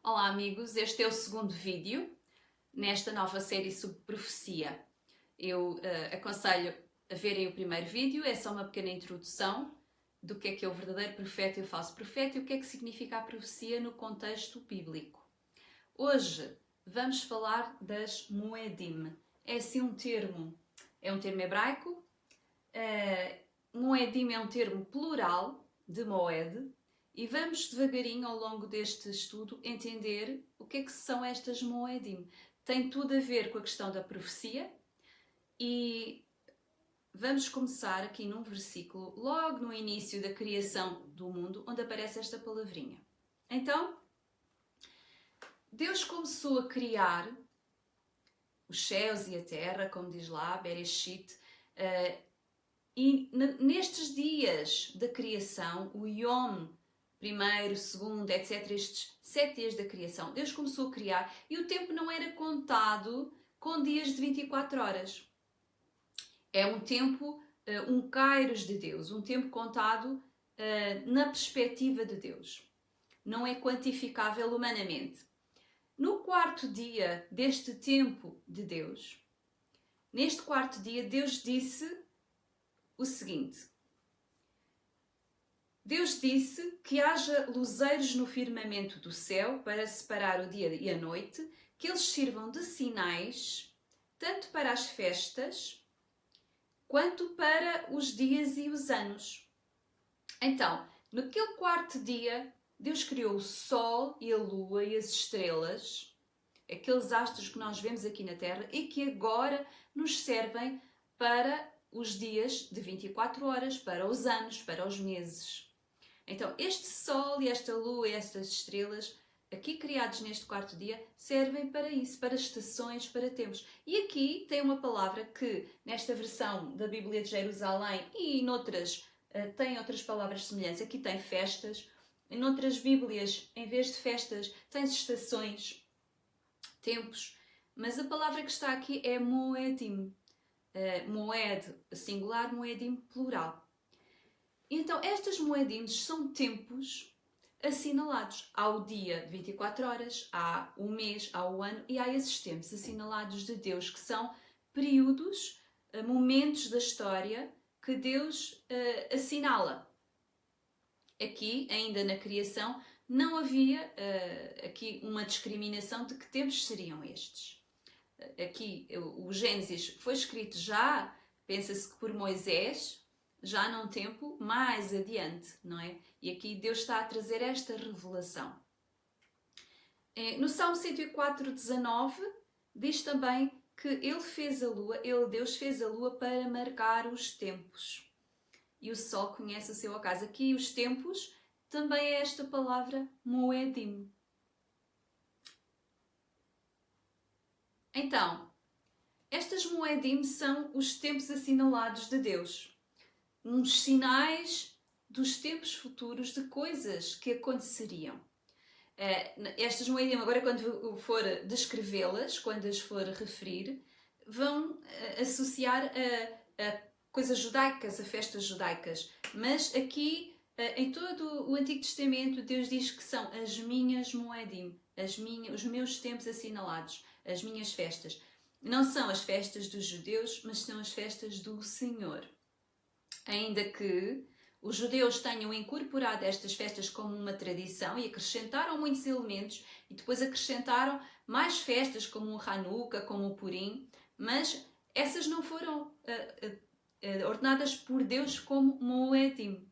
Olá amigos, este é o segundo vídeo nesta nova série sobre profecia. Eu aconselho a verem o primeiro vídeo, é só uma pequena introdução do que é o verdadeiro profeta e o falso profeta e o que é que significa a profecia no contexto bíblico. Hoje vamos falar das Moedim. É assim é um termo hebraico. Moedim é um termo plural de Moed. E vamos devagarinho ao longo deste estudo entender o que são estas Moedim. Tem tudo a ver com a questão da profecia e vamos começar aqui num versículo, logo no início da criação do mundo, onde aparece esta palavrinha. Então, Deus começou a criar os céus e a terra, como diz lá, Bereshit, e nestes dias da criação, o Yom, primeiro, segundo, etc., estes 7 dias da criação, Deus começou a criar e o tempo não era contado com dias de 24 horas. É um tempo, um kairos de Deus, um tempo contado na perspectiva de Deus. Não é quantificável humanamente. No quarto dia deste tempo de Deus, neste quarto dia, Deus disse o seguinte: Deus disse que haja luzeiros no firmamento do céu para separar o dia e a noite, que eles sirvam de sinais, tanto para as festas, quanto para os dias e os anos. Então, naquele quarto dia, Deus criou o sol e a lua e as estrelas, aqueles astros que nós vemos aqui na Terra e que agora nos servem para os dias de 24 horas, para os anos, para os meses. Então, este sol e esta lua e estas estrelas, aqui criados neste quarto dia, servem para isso, para estações, para tempos. E aqui tem uma palavra que, nesta versão da Bíblia de Jerusalém e noutras, tem outras palavras semelhantes. Aqui tem festas, em outras Bíblias, em vez de festas, tem estações, tempos. Mas a palavra que está aqui é Moedim. Moed singular, Moedim plural. Então, estas Moedim são tempos assinalados. Há o dia de 24 horas, há o mês, há o ano e há esses tempos assinalados de Deus, que são períodos, momentos da história que Deus assinala. Aqui, ainda na criação, não havia aqui uma discriminação de que tempos seriam estes. Aqui, o Gênesis foi escrito já, pensa-se que por Moisés, já num tempo mais adiante, não é? E aqui Deus está a trazer esta revelação. No Salmo 104:19 diz também que Ele fez a lua, Deus fez a lua para marcar os tempos. E o sol conhece o seu ocaso. Aqui os tempos também é esta palavra Moedim. Então, estas Moedim são os tempos assinalados de Deus. Uns sinais dos tempos futuros de coisas que aconteceriam. Estas Moedim, agora quando for descrevê-las, quando as for referir, vão associar a coisas judaicas, a festas judaicas. Mas aqui, em todo o Antigo Testamento, Deus diz que são as minhas Moedim, os meus tempos assinalados, as minhas festas. Não são as festas dos judeus, mas são as festas do Senhor. Ainda que os judeus tenham incorporado estas festas como uma tradição e acrescentaram muitos elementos e depois acrescentaram mais festas como o Hanukkah, como o Purim, mas essas não foram ordenadas por Deus como Moedim.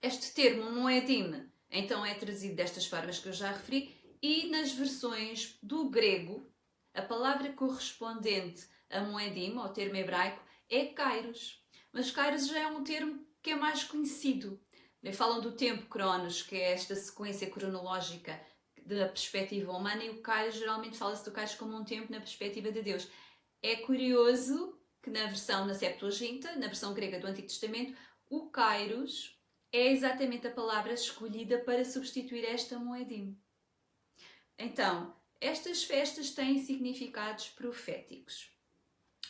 Este termo Moedim então é trazido destas formas que eu já referi e nas versões do grego, a palavra correspondente a Moedim, ao termo hebraico, é Kairos. Mas Kairos já é um termo que é mais conhecido. Falam do tempo Cronos, que é esta sequência cronológica da perspectiva humana, e o Kairos, geralmente fala-se do Kairos como um tempo na perspectiva de Deus. É curioso que na Septuaginta, na versão grega do Antigo Testamento, o Kairos é exatamente a palavra escolhida para substituir esta Moedim. Então, estas festas têm significados proféticos.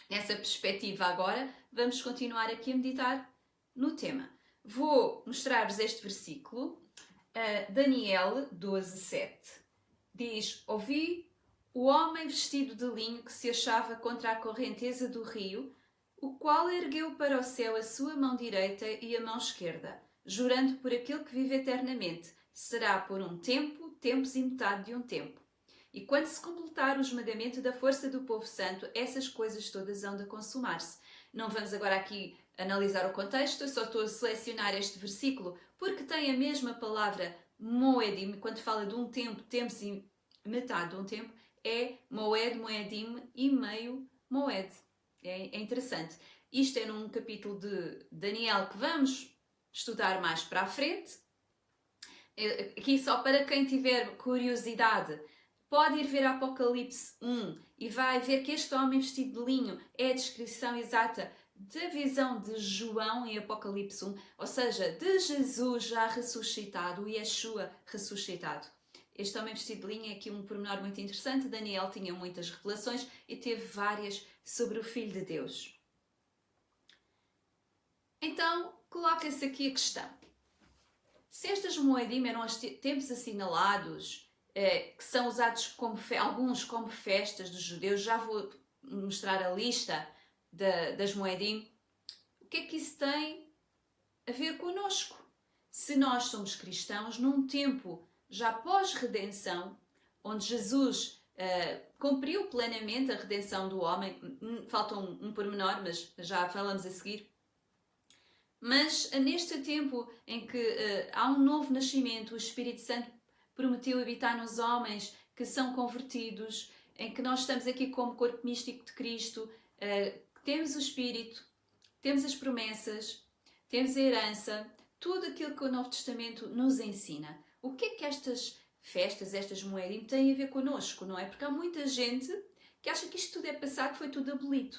Nessa perspectiva agora, vamos continuar aqui a meditar no tema. Vou mostrar-vos este versículo, Daniel 12:7. diz: ouvi o homem vestido de linho que se achava contra a correnteza do rio, o qual ergueu para o céu a sua mão direita e a mão esquerda, jurando por aquele que vive eternamente, será por um tempo, tempos e metade de um tempo. E quando se completar o esmagamento da força do povo santo, essas coisas todas hão de consumar-se. Não vamos agora aqui analisar o contexto, eu só estou a selecionar este versículo porque tem a mesma palavra moedim, quando fala de um tempo, tempos e metade de um tempo, é moed, moedim e meio moed. É interessante. Isto é num capítulo de Daniel que vamos estudar mais para a frente. Aqui só para quem tiver curiosidade, pode ir ver Apocalipse 1 e vai ver que este homem vestido de linho é a descrição exata da visão de João em Apocalipse 1, ou seja, de Jesus já ressuscitado, o Yeshua ressuscitado. Este homem vestido de linho é aqui um pormenor muito interessante. Daniel tinha muitas revelações e teve várias sobre o Filho de Deus. Então, coloca-se aqui a questão. Se estas moedim eram os tempos assinalados, que são usados como alguns como festas dos judeus, já vou mostrar a lista das moedim, o que é que isso tem a ver connosco? Se nós somos cristãos num tempo já pós-redenção, onde Jesus cumpriu plenamente a redenção do homem, falta um pormenor, mas já falamos a seguir. Mas neste tempo em que há um novo nascimento, o Espírito Santo prometeu habitar nos homens que são convertidos, em que nós estamos aqui como corpo místico de Cristo, temos o Espírito, temos as promessas, temos a herança, tudo aquilo que o Novo Testamento nos ensina. O que é que estas festas, estas moedim, têm a ver connosco, não é? Porque há muita gente que acha que isto tudo é passado, que foi tudo abolido.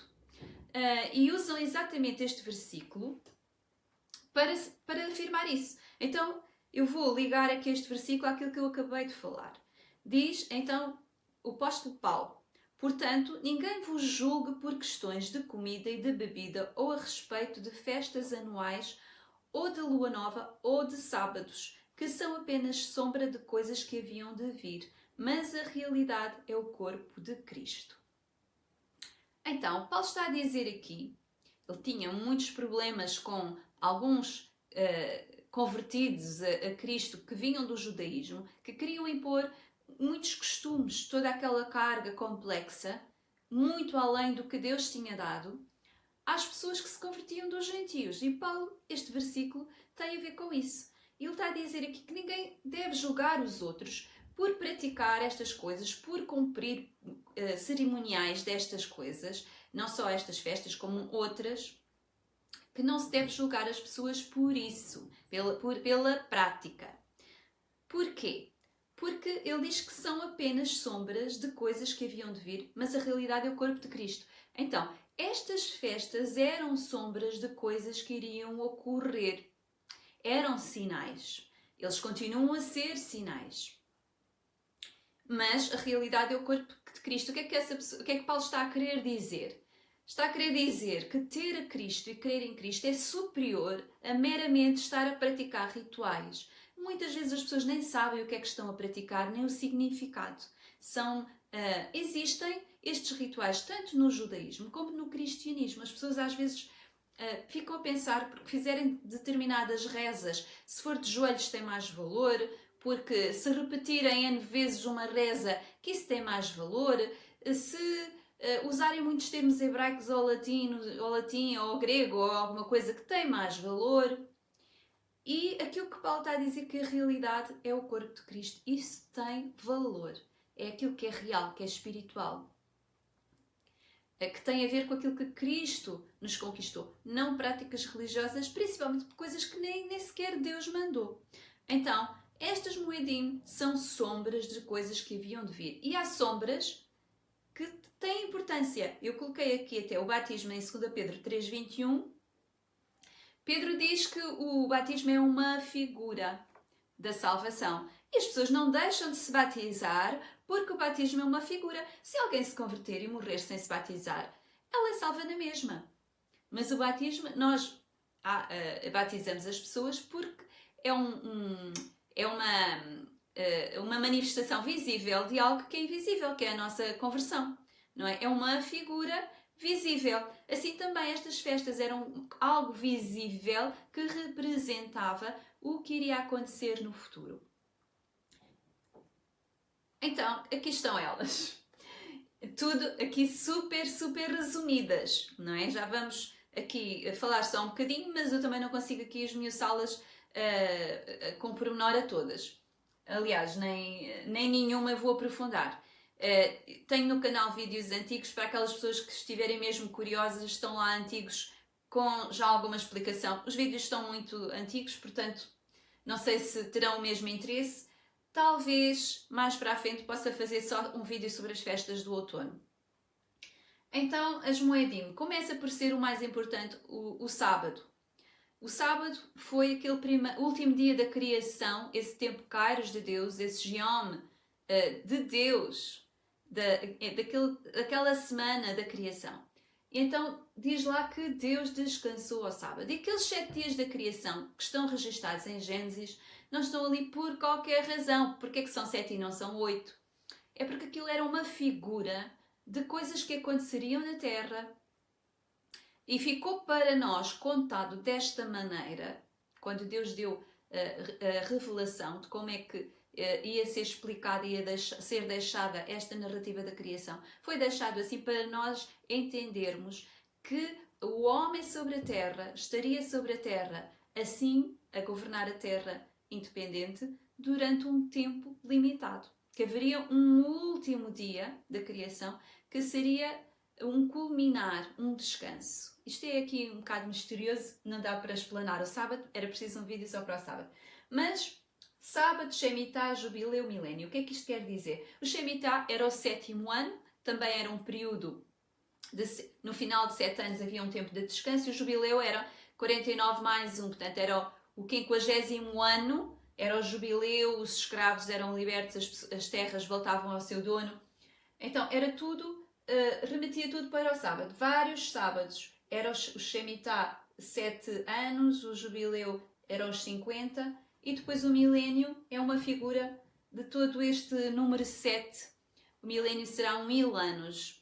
E usam exatamente este versículo para afirmar isso. Então, eu vou ligar aqui este versículo àquilo que eu acabei de falar. Diz, então, o apóstolo Paulo: portanto, ninguém vos julgue por questões de comida e de bebida, ou a respeito de festas anuais, ou de lua nova, ou de sábados, que são apenas sombra de coisas que haviam de vir, mas a realidade é o corpo de Cristo. Então, Paulo está a dizer aqui, ele tinha muitos problemas com alguns convertidos a Cristo que vinham do judaísmo, que queriam impor muitos costumes, toda aquela carga complexa, muito além do que Deus tinha dado, às pessoas que se convertiam dos gentios. E Paulo, este versículo, tem a ver com isso. Ele está a dizer aqui que ninguém deve julgar os outros por praticar estas coisas, por cumprir cerimoniais destas coisas, não só estas festas como outras, que não se deve julgar as pessoas por isso, pela prática. Porquê? Porque ele diz que são apenas sombras de coisas que haviam de vir, mas a realidade é o corpo de Cristo. Então, estas festas eram sombras de coisas que iriam ocorrer. Eram sinais. Eles continuam a ser sinais. Mas a realidade é o corpo de Cristo. O que é que Paulo está a querer dizer? Está a querer dizer que ter a Cristo e crer em Cristo é superior a meramente estar a praticar rituais. Muitas vezes as pessoas nem sabem o que é que estão a praticar, nem o significado. Existem estes rituais tanto no judaísmo como no cristianismo. As pessoas às vezes ficam a pensar, porque fizerem determinadas rezas, se for de joelhos tem mais valor, porque se repetirem N vezes uma reza, que isso tem mais valor, se usarem muitos termos hebraicos ou latim ou grego ou alguma coisa que tem mais valor. E aquilo que Paulo está a dizer que a realidade é o corpo de Cristo. Isso tem valor. É aquilo que é real, que é espiritual. Que tem a ver com aquilo que Cristo nos conquistou. Não práticas religiosas, principalmente por coisas que nem sequer Deus mandou. Então, estas moedim são sombras de coisas que haviam de vir. E há sombras que têm importância. Eu coloquei aqui até o batismo em 2 Pedro 3,21. Pedro diz que o batismo é uma figura da salvação. E as pessoas não deixam de se batizar porque o batismo é uma figura. Se alguém se converter e morrer sem se batizar, ela é salva na mesma. Mas o batismo, nós batizamos as pessoas porque é uma uma manifestação visível de algo que é invisível, que é a nossa conversão, não é? É uma figura visível. Assim também estas festas eram algo visível que representava o que iria acontecer no futuro. Então, aqui estão elas. Tudo aqui super, super resumidas, não é? Já vamos aqui falar só um bocadinho, mas eu também não consigo aqui esmiuçá-las com pormenor a todas. Aliás, nem nenhuma vou aprofundar. Tenho no canal vídeos antigos para aquelas pessoas que estiverem mesmo curiosas, estão lá antigos com já alguma explicação. Os vídeos estão muito antigos, portanto, não sei se terão o mesmo interesse. Talvez mais para a frente possa fazer só um vídeo sobre as festas do outono. Então, as Moedim começa por ser o mais importante, o sábado. O sábado foi aquele último dia da criação, esse tempo kairos de Deus, esse Yom de Deus, daquela semana da criação. E então diz lá que Deus descansou ao sábado. E aqueles 7 dias da criação que estão registados em Gênesis não estão ali por qualquer razão. Porque é que são 7 e não são 8? É porque aquilo era uma figura de coisas que aconteceriam na Terra. E ficou para nós contado desta maneira, quando Deus deu a revelação de como é que ia ser explicada e ia ser deixada esta narrativa da criação. Foi deixado assim para nós entendermos que o homem sobre a terra estaria sobre a terra, assim a governar a terra independente, durante um tempo limitado. Que haveria um último dia da criação que seria um culminar, um descanso. Isto é aqui um bocado misterioso, não dá para explanar o sábado, era preciso um vídeo só para o sábado. Mas sábado, Shemitah, Jubileu, Milénio. O que é que isto quer dizer? O Shemitah era o 7º ano, também era um período, no final de 7 anos havia um tempo de descanso, e o Jubileu era 49 mais 1, portanto era o 50º ano, era o Jubileu, os escravos eram libertos, as terras voltavam ao seu dono. Então era tudo, remetia tudo para o sábado. Vários sábados. Era o Shemitah 7 anos, o Jubileu era os 50, e depois o milénio é uma figura de todo este número 7. O milénio será 1000 anos.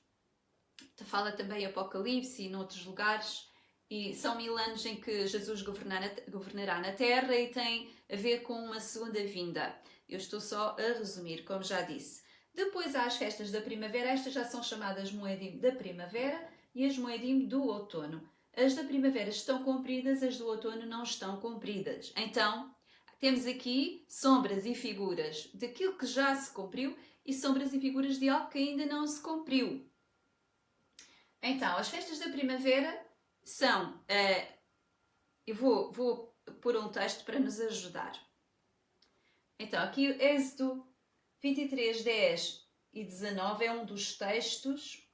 Fala também Apocalipse e noutros lugares. E são 1000 anos em que Jesus governará na Terra e tem a ver com uma segunda vinda. Eu estou só a resumir, como já disse. Depois há as festas da primavera. Estas já são chamadas Moedim da primavera e as Moedim do outono. As da primavera estão cumpridas, as do outono não estão cumpridas. Então, temos aqui sombras e figuras daquilo que já se cumpriu e sombras e figuras de algo que ainda não se cumpriu. Então, as festas da primavera são... eu vou pôr um texto para nos ajudar. Então, aqui Êxodo 23, 10 e 19 é um dos textos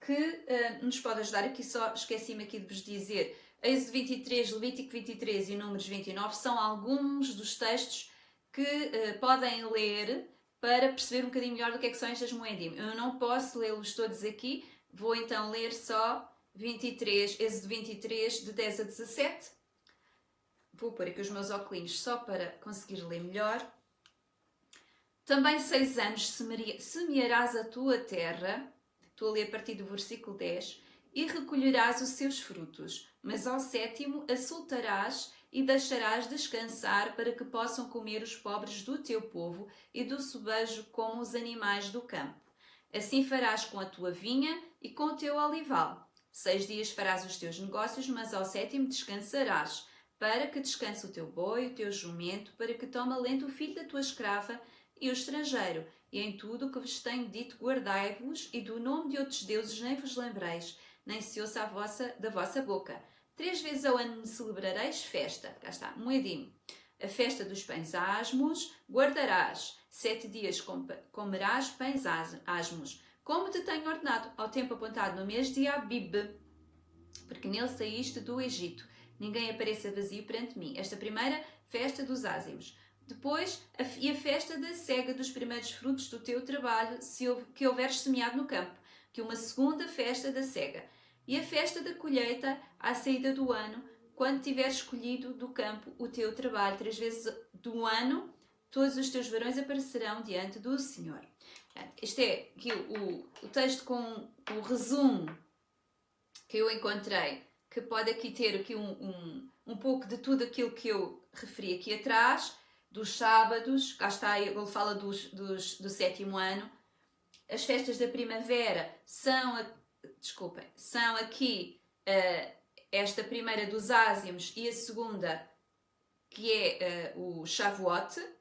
que nos pode ajudar. Aqui só esqueci-me aqui de vos dizer. Êxodo 23, Levítico 23 e Números 29 são alguns dos textos que podem ler para perceber um bocadinho melhor do que são estas Moedim. Eu não posso lê-los todos aqui, vou então ler só 23, Êxodo 23, de 10 a 17. Vou pôr aqui os meus óculos só para conseguir ler melhor. Também 6 anos semearás a tua terra, estou a ler a partir do versículo 10, e recolherás os seus frutos, mas ao 7º a soltarás e deixarás descansar para que possam comer os pobres do teu povo e do sobejo como os animais do campo. Assim farás com a tua vinha e com o teu olival. 6 dias farás os teus negócios, mas ao 7º descansarás, para que descanse o teu boi, o teu jumento, para que tome alento o filho da tua escrava e o estrangeiro, e em tudo o que vos tenho dito guardai-vos, e do nome de outros deuses nem vos lembreis, nem se ouça da vossa boca. 3 vezes ao ano me celebrareis festa. Cá está, Moedim. A festa dos pães asmos guardarás. 7 dias comerás pães asmos, como te tenho ordenado, ao tempo apontado no mês de Abib, porque nele saíste do Egito. Ninguém apareça vazio perante mim. Esta primeira festa dos ázimos. Depois, a festa da cega dos primeiros frutos do teu trabalho, que houveres semeado no campo, que uma segunda festa da cega. E a festa da colheita à saída do ano, quando tiveres colhido do campo o teu trabalho. 3 vezes do ano, todos os teus varões aparecerão diante do Senhor. Este é aqui o texto com o resumo que eu encontrei, que pode aqui ter aqui um pouco de tudo aquilo que eu referi aqui atrás, dos sábados, cá está, ele fala do 7º ano. As festas da primavera são aqui esta primeira dos ázimos e a segunda, que é o Shavuot,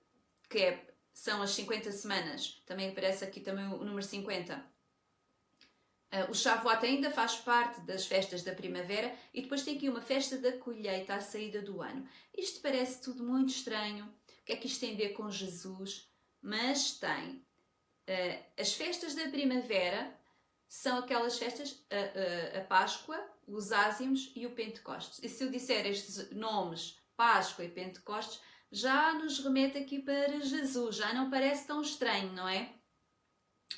que são as 50 semanas. Também aparece aqui também o número 50. O Shavuot ainda faz parte das festas da primavera e depois tem aqui uma festa da colheita à saída do ano. Isto parece tudo muito estranho. O que é que isto tem a ver com Jesus? Mas tem. As festas da primavera são aquelas festas, a Páscoa, os ázimos e o Pentecostes. E se eu disser estes nomes, Páscoa e Pentecostes, já nos remete aqui para Jesus, já não parece tão estranho, não é?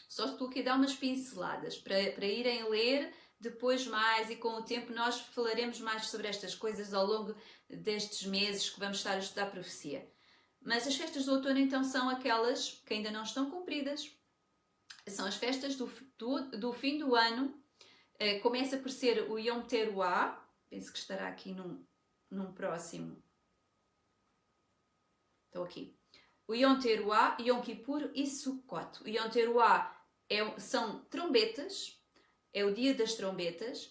Só estou aqui a dar umas pinceladas para irem ler depois mais, e com o tempo nós falaremos mais sobre estas coisas ao longo destes meses que vamos estar a estudar a profecia. Mas as festas do outono então são aquelas que ainda não estão cumpridas. São as festas do fim do ano. Começa por ser o Yom Teruah, penso que estará aqui num próximo. Estou aqui. O Yom Teruah, Yom Kippur e Sukkot. O Yom Teruah são trombetas, é o dia das trombetas.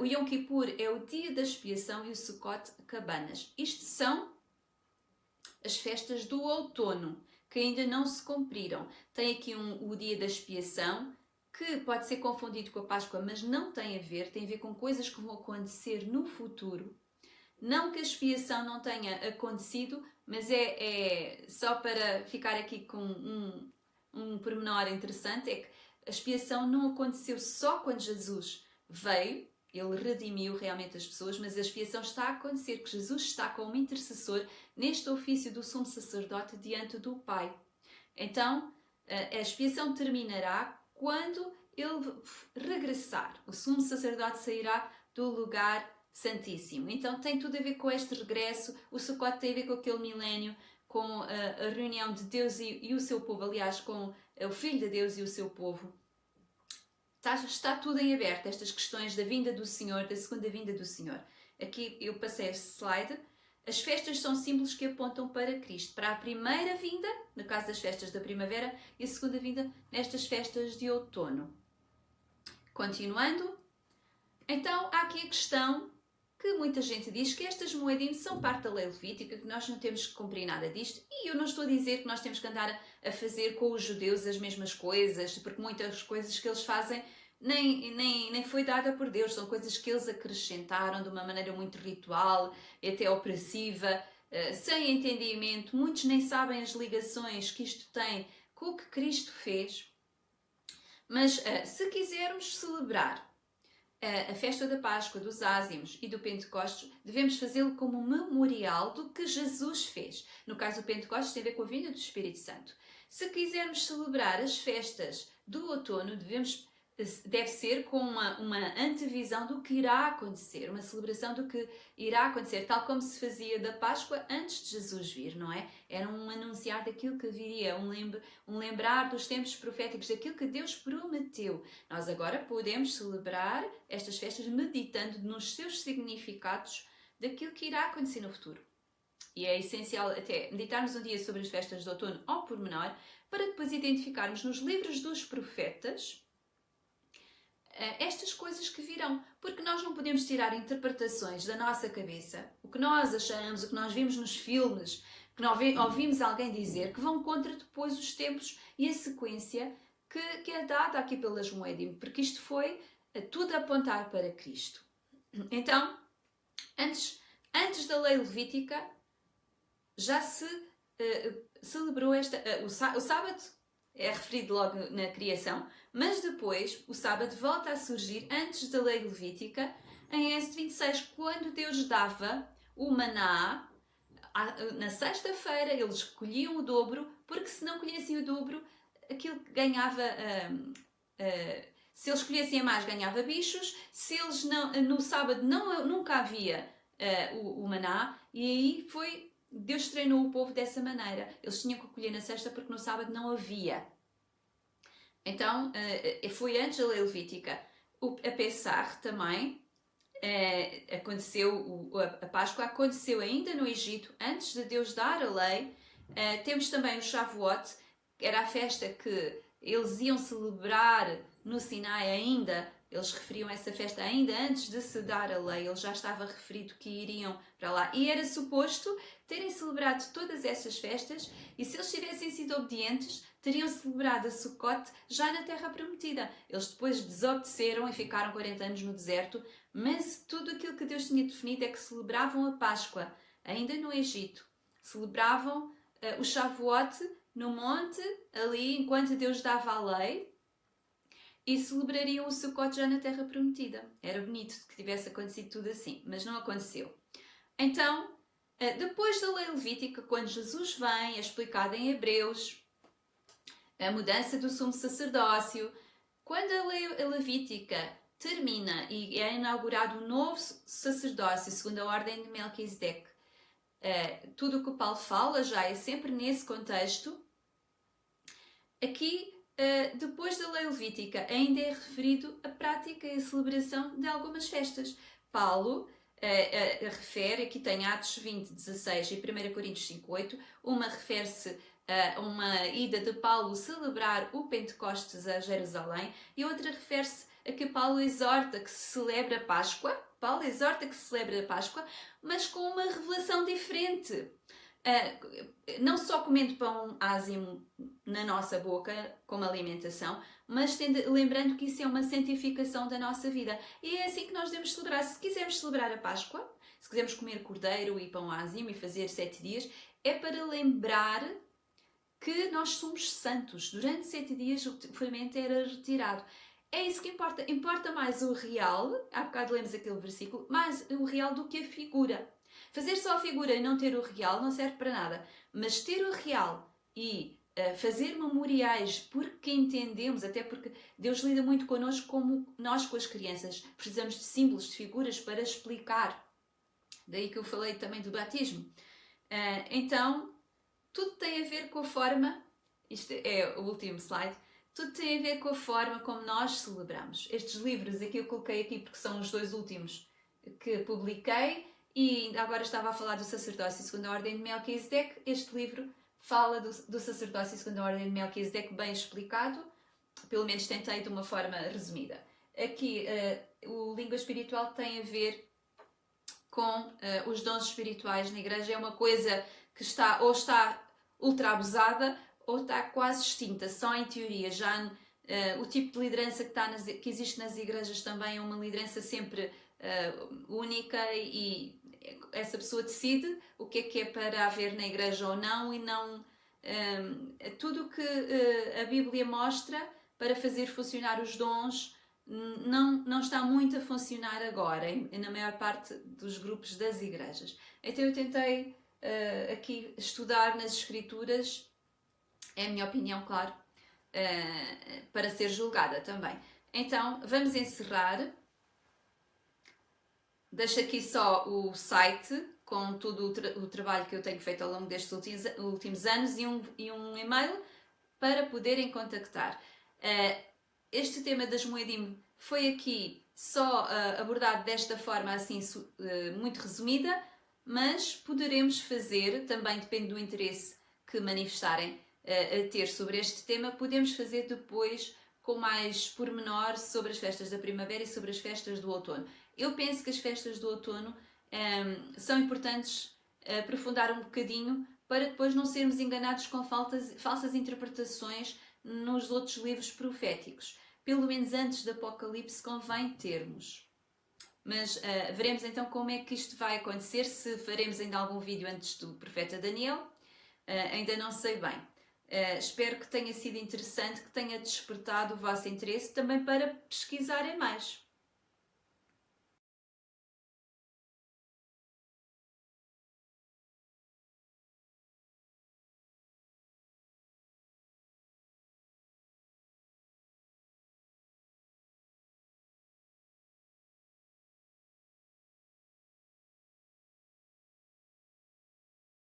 O Yom Kippur é o dia da expiação e o Sukkot, cabanas. Isto são as festas do outono, que ainda não se cumpriram. Tem aqui o dia da expiação, que pode ser confundido com a Páscoa, mas não tem a ver com coisas que vão acontecer no futuro. Não que a expiação não tenha acontecido, mas é só para ficar aqui com um pormenor interessante, é que a expiação não aconteceu só quando Jesus veio, ele redimiu realmente as pessoas, mas a expiação está a acontecer, que Jesus está como intercessor neste ofício do sumo sacerdote diante do Pai. Então, a expiação terminará quando ele regressar. O sumo sacerdote sairá do lugar santíssimo. Então tem tudo a ver com este regresso. O Sukkot tem a ver com aquele milénio, com a reunião de Deus e o seu povo, aliás, com o Filho de Deus e o seu povo. Está tudo em aberto, estas questões da vinda do Senhor, da segunda vinda do Senhor. Aqui eu passei este slide. As festas são símbolos que apontam para Cristo, para a primeira vinda, no caso das festas da primavera, e a segunda vinda nestas festas de outono. Continuando, então há aqui a questão que muita gente diz que estas moedim são parte da lei levítica, que nós não temos que cumprir nada disto, e eu não estou a dizer que nós temos que andar a fazer com os judeus as mesmas coisas, porque muitas coisas que eles fazem nem foi dada por Deus, são coisas que eles acrescentaram de uma maneira muito ritual e até opressiva, sem entendimento. Muitos nem sabem as ligações que isto tem com o que Cristo fez. Mas se quisermos celebrar a festa da Páscoa, dos ázimos e do Pentecostes, devemos fazê-lo como um memorial do que Jesus fez. No caso do Pentecostes tem a ver com a vinda do Espírito Santo. Se quisermos celebrar as festas do outono, deve ser com uma antevisão do que irá acontecer, uma celebração do que irá acontecer, tal como se fazia da Páscoa antes de Jesus vir, não é? Era um anunciar daquilo que viria, um lembrar dos tempos proféticos, daquilo que Deus prometeu. Nós agora podemos celebrar estas festas meditando nos seus significados daquilo que irá acontecer no futuro. E é essencial até meditarmos um dia sobre as festas de outono ao pormenor, para depois identificarmos nos livros dos profetas estas coisas que virão, porque nós não podemos tirar interpretações da nossa cabeça, o que nós achamos, o que nós vimos nos filmes, que nós ouvimos alguém dizer, que vão contra depois os tempos e a sequência que é dada aqui pelas moedim, porque isto foi tudo a apontar para Cristo. Então, antes da lei levítica, já se celebrou o sábado, é referido logo na criação, mas depois o sábado volta a surgir antes da lei levítica, em Êxodo 26, quando Deus dava o maná. Na sexta-feira eles colhiam o dobro, porque se não colhessem o dobro, aquilo que ganhava, se eles colhessem a mais, ganhava bichos. Se eles no sábado nunca havia o maná, e aí foi Deus treinou o povo dessa maneira. Eles tinham que acolher na sexta porque no sábado não havia. Então, foi antes da lei levítica. A Pessah também aconteceu, a Páscoa aconteceu ainda no Egito, antes de Deus dar a lei. Temos também o Shavuot, que era a festa que eles iam celebrar no Sinai ainda. Eles referiam essa festa ainda antes de se dar a lei. Ele já estava referido que iriam para lá. E era suposto terem celebrado todas essas festas, e se eles tivessem sido obedientes, teriam celebrado a Sukkot já na Terra Prometida. Eles depois desobedeceram e ficaram 40 anos no deserto, mas tudo aquilo que Deus tinha definido é que celebravam a Páscoa ainda no Egito. Celebravam o Shavuot no monte, ali, enquanto Deus dava a lei, e celebrariam o Sukkot já na Terra Prometida. Era bonito que tivesse acontecido tudo assim, mas não aconteceu. Então, depois da lei levítica, quando Jesus vem, é explicado em Hebreus, a mudança do sumo sacerdócio, quando a lei levítica termina e é inaugurado um novo sacerdócio segundo a ordem de Melquisedeque, tudo o que o Paulo fala já é sempre nesse contexto. Aqui, depois da lei levítica, ainda é referido a prática e a celebração de algumas festas. Paulo refere, aqui tem Atos 20, 16 e 1 Coríntios 5, 8, uma refere-se a uma ida de Paulo celebrar o Pentecostes a Jerusalém, e outra refere-se a que Paulo exorta que se celebre a Páscoa. Paulo exorta que se celebre a Páscoa, mas com uma revelação diferente. Não só comendo pão ázimo na nossa boca como alimentação, mas lembrando que isso é uma santificação da nossa vida. E é assim que nós devemos celebrar. Se quisermos celebrar a Páscoa, se quisermos comer cordeiro e pão ázimo e fazer 7 dias, é para lembrar que nós somos santos. Durante 7 dias o fermento era retirado. É isso que importa. Importa mais o real, há bocado lemos aquele versículo, mais o real do que a figura. Fazer só a figura e não ter o real não serve para nada. Mas ter o real e fazer memoriais, porque entendemos, até porque Deus lida muito connosco como nós com as crianças. Precisamos de símbolos, de figuras para explicar. Daí que eu falei também do batismo. Então, tudo tem a ver com a forma, isto é o último slide, tudo tem a ver com a forma como nós celebramos. Estes livros aqui eu coloquei aqui porque são os 2 últimos que publiquei, e agora estava a falar do sacerdócio segundo a ordem de Melquisedeque. Este livro fala do sacerdócio segundo a ordem de Melquisedeque bem explicado, pelo menos tentei de uma forma resumida. Aqui o língua espiritual tem a ver com os dons espirituais na igreja. É uma coisa que está ultra abusada ou está quase extinta, só em teoria. Já o tipo de liderança que existe nas igrejas também é uma liderança sempre única, e essa pessoa decide o que é para haver na igreja ou não, e não tudo o que a Bíblia mostra para fazer funcionar os dons não está muito a funcionar agora na maior parte dos grupos das igrejas. Então eu tentei aqui estudar nas Escrituras, é a minha opinião, claro, para ser julgada também. Então vamos encerrar. Deixo aqui só o site com todo o trabalho que eu tenho feito ao longo destes últimos anos, e um e-mail para poderem contactar. Este tema das Moedim foi aqui só abordado desta forma assim muito resumida, mas poderemos fazer, também depende do interesse que manifestarem a ter sobre este tema, podemos fazer depois com mais pormenor sobre as festas da primavera e sobre as festas do outono. Eu penso que as festas do outono são importantes aprofundar um bocadinho, para depois não sermos enganados com falsas interpretações nos outros livros proféticos. Pelo menos antes do Apocalipse convém termos. Mas veremos então como é que isto vai acontecer, se faremos ainda algum vídeo antes do profeta Daniel. Ainda não sei bem. Espero que tenha sido interessante, que tenha despertado o vosso interesse também para pesquisarem mais.